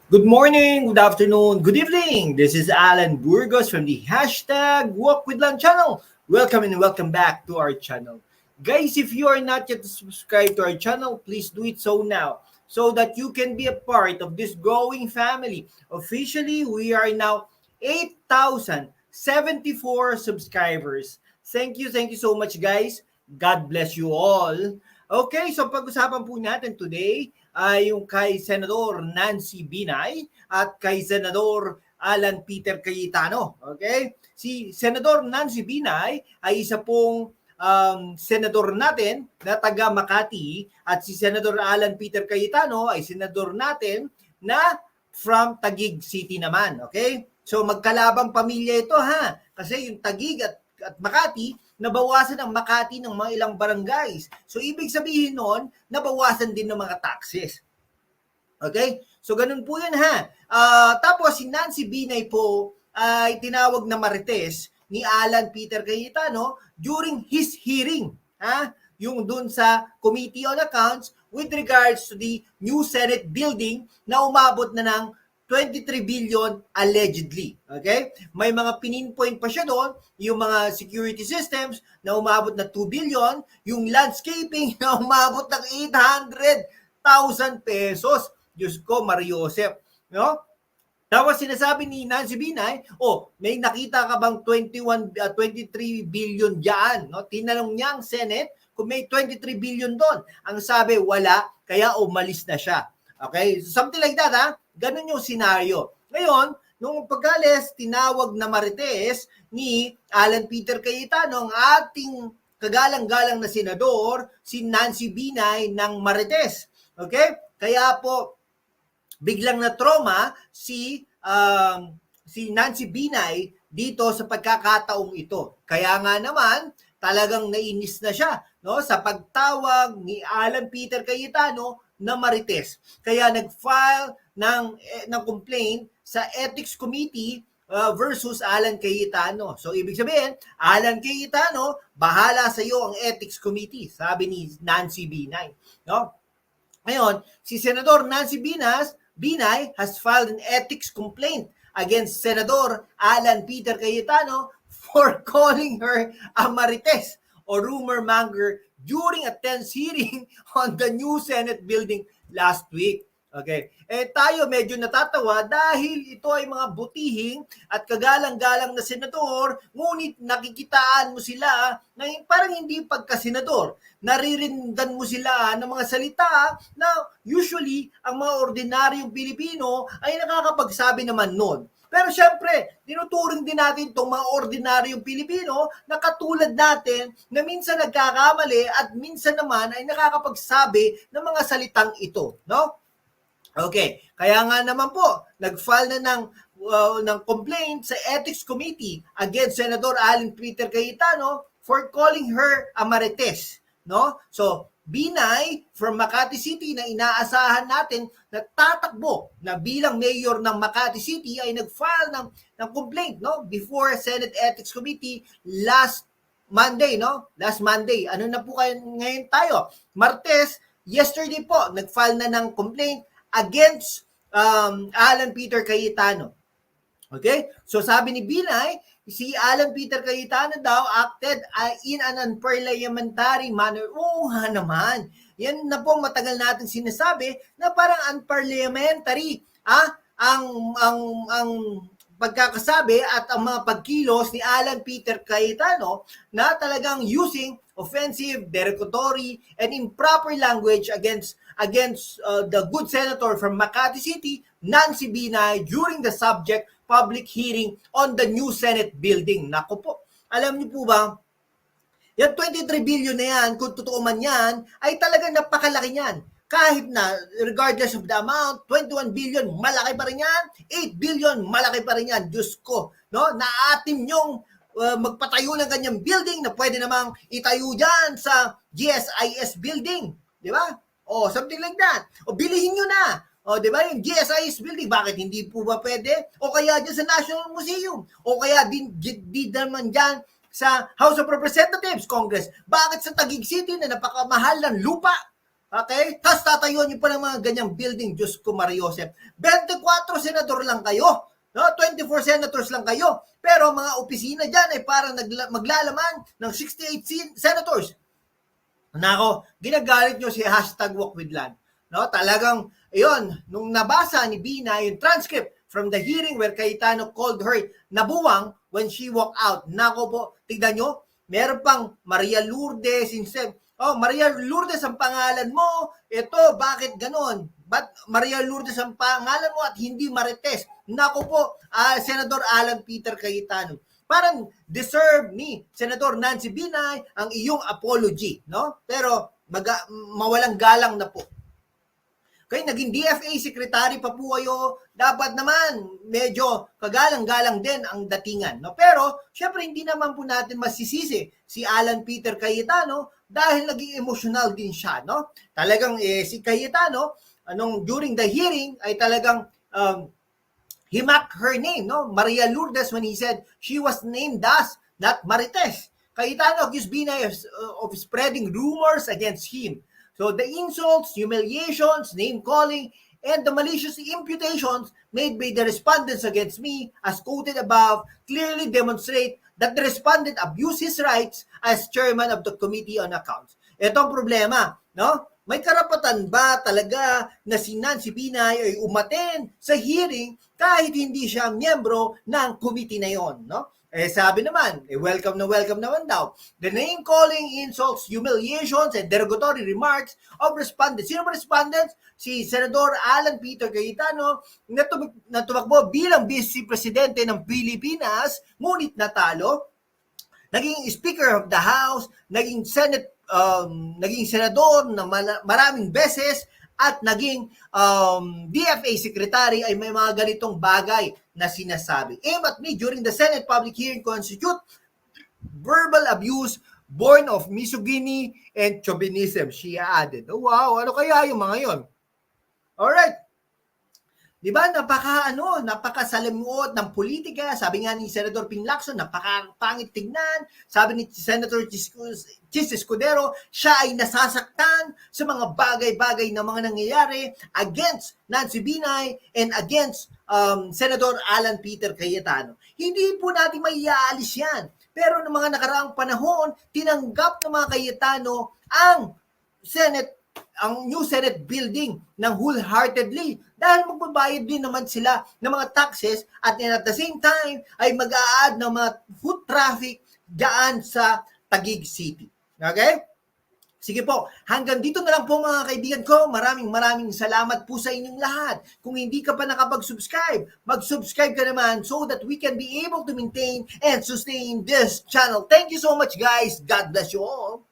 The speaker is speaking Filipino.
Good morning, good afternoon, good evening. This is Alan Burgos from the hashtag Walk with Lan channel. Welcome and welcome back to our channel. Guys, if you are not yet subscribed to our channel, please do it so now so that you can be a part of this growing family. Officially, we are now 8,074 subscribers. Thank you so much guys. God bless you all. Okay, so pag-usapan po natin today ay yung kay Senador Nancy Binay at kay Senador Alan Peter Cayetano. Okay? Si Senador Nancy Binay ay isa pong senador natin na taga Makati at si Senador Alan Peter Cayetano ay senador natin na from Taguig City naman. Okay? So magkalabang pamilya ito ha. Kasi yung Taguig at Makati, nabawasan ang Makati ng mga ilang barangays. So, ibig sabihin nun, nabawasan din ng mga taxes. Okay? So, ganun po yan ha. Tapos, si Nancy Binay po ay tinawag na marites ni Alan Peter Cayetano during his hearing. Ha? Yung dun sa Committee on Accounts with regards to the new Senate building na umabot na ng 23 billion allegedly. Okay? May mga pininpoint pa siya doon, yung mga security systems na umabot na 2 billion, yung landscaping na umabot ng 800,000 pesos. Diyos ko, Mariosep. No? Tapos sinasabi ni Nancy Binay, may nakita ka bang 23 billion diyan? No? Tinanong niya ang Senate kung may 23 billion doon. Ang sabi, wala, kaya umalis na siya. Okay? So something like that, ha? Ganun yung senaryo. Ngayon, nung pagkalis, tinawag na marites ni Alan Peter Cayetano ang ating kagalang-galang na senador, si Nancy Binay ng marites. Okay? Kaya po, biglang na trauma si Nancy Binay dito sa pagkakataong ito. Kaya nga naman, talagang nainis na siya no sa pagtawag ni Alan Peter Cayetano na marites. Kaya nag-file ng complaint sa Ethics Committee versus Alan Cayetano. So ibig sabihin, Alan Cayetano, bahala sa iyo ang Ethics Committee, sabi ni Nancy Binay, no? Ngayon, si Senador Nancy Binay has filed an ethics complaint against Senador Alan Peter Cayetano for calling her a marites o rumor monger during a tense hearing on the new Senate building last week. Okay. Tayo medyo natatawa dahil ito ay mga butihing at kagalang-galang na senador, ngunit nakikitaan mo sila na parang hindi pagka-senador. Naririndan mo sila ng mga salita na usually ang mga ordinaryong Pilipino ay nakakapagsabi naman nun. Pero syempre, tinuturing din natin itong mga ordinaryong Pilipino na katulad natin na minsan nagkakamali at minsan naman ay nakakapagsabi ng mga salitang ito, no? Okay, kaya nga naman po, nag-file na ng complaint sa Ethics Committee against Senador Alan Peter Cayetano for calling her a marites, no? So, Binay from Makati City na inaasahan natin na tatakbo na bilang mayor ng Makati City ay nag-file ng complaint, no, before Senate Ethics Committee last Monday, no? Last Monday. Ano na po kayo ngayon tayo? Martes, yesterday po, nag-file na ng complaint against Alan Peter Cayetano. Okay? So sabi ni Binay, si Alan Peter Cayetano daw acted in an unparliamentary manner. Oo nga naman. Yan na po matagal natin sinasabi na parang unparliamentary ang pagkakasabi at ang mga pagkilos ni Alan Peter Cayetano na talagang using offensive, derogatory, and improper language against the good senator from Makati City, Nancy Binay, during the subject public hearing on the new Senate building. Naku po, alam niyo po ba, yung 23 billion na yan, kung totoo man yan, ay talagang napakalaki niyan. Kahit na, regardless of the amount, 21 billion, malaki pa rin yan. 8 billion, malaki pa rin yan. Diyos ko, no? Naatim yung magpatayo ng kanyang building na pwede namang itayo dyan sa GSIS building. Di ba? O, something like that. O, bilihin nyo na. O, di ba? Yung GSIS building, bakit hindi po ba pwede? O kaya dyan sa National Museum. O kaya di naman dyan sa House of Representatives, Congress. Bakit sa Taguig City na napakamahal ng lupa? Okay? Tapos tatayuan niyo pa ng mga ganyang building. Diyos ko, Mariosep. 24 senador lang kayo. No? 24 senators lang kayo. Pero mga opisina dyan ay parang maglalaman ng 68 senators. Nako, ginagalit nyo si #WalkWithLand. No? Talagang, ayun, nung nabasa ni Bina yung transcript from the hearing where Cayetano called her nabuwang when she walked out. Nako po, tignan nyo, meron pang Maria Lourdes instead. Oh, Maria Lourdes ang pangalan mo. Ito, bakit ganon? Ba't Maria Lourdes ang pangalan mo at hindi Marites? Nako po, Senador Alan Peter Cayetano. Parang deserve ni Senador Nancy Binay ang iyong apology, no? Pero mawalang galang na po. Kaya naging DFA secretary pa po kayo, dapat naman medyo kagalang-galang din ang datingan. No? Pero, syempre hindi naman po natin masisisi si Alan Peter Cayetano dahil naging emotional din siya. No? Talagang si Cayetano, during the hearing, ay talagang he mocked her name, no? Maria Lourdes, when he said she was named as, not Marites. Cayetano accused Binay of spreading rumors against him. So the insults, humiliations, name-calling, and the malicious imputations made by the respondents against me, as quoted above, clearly demonstrate that the respondent abused his rights as chairman of the Committee on Accounts. Ito ang problema, no? May karapatan ba talaga na si Nancy Binay ay umaten sa hearing kahit hindi siya miyembro ng committee na yon, no? Sabi naman, welcome naman daw. The name-calling, insults, humiliations, and derogatory remarks of respondents. Sino ba respondents? Si Senador Alan Peter Cayetano na tumakbo bilang Vice Presidente ng Pilipinas, ngunit natalo. Naging Speaker of the House, naging senador na maraming beses, at naging DFA Secretary ay may mga ganitong bagay na sinasabi. Aim at me during the Senate public hearing constitute verbal abuse born of misogyny and chauvinism, she added. Oh, wow, ano kaya yung mga yon? Alright. Di ba, napakasalimuot ng politika. Sabi nga ni Senador Ping Lacson, napakapangit tignan. Sabi ni Senator Chis Escudero, siya ay nasasaktan sa mga bagay-bagay na mga nangyayari against Nancy Binay and against Senator Alan Peter Cayetano. Hindi po natin maiaalis yan. Pero ng mga nakaraang panahon, tinanggap ng mga Cayetano ang new Senate building ng wholeheartedly dahil magbabayad din naman sila ng mga taxes at at the same time ay mag-a-add ng mga foot traffic dyan sa Taguig City. Okay? Sige po, hanggang dito na lang po mga kaibigan ko. Maraming salamat po sa inyong lahat. Kung hindi ka pa nakapag-subscribe, mag-subscribe ka naman so that we can be able to maintain and sustain this channel. Thank you so much guys. God bless you all.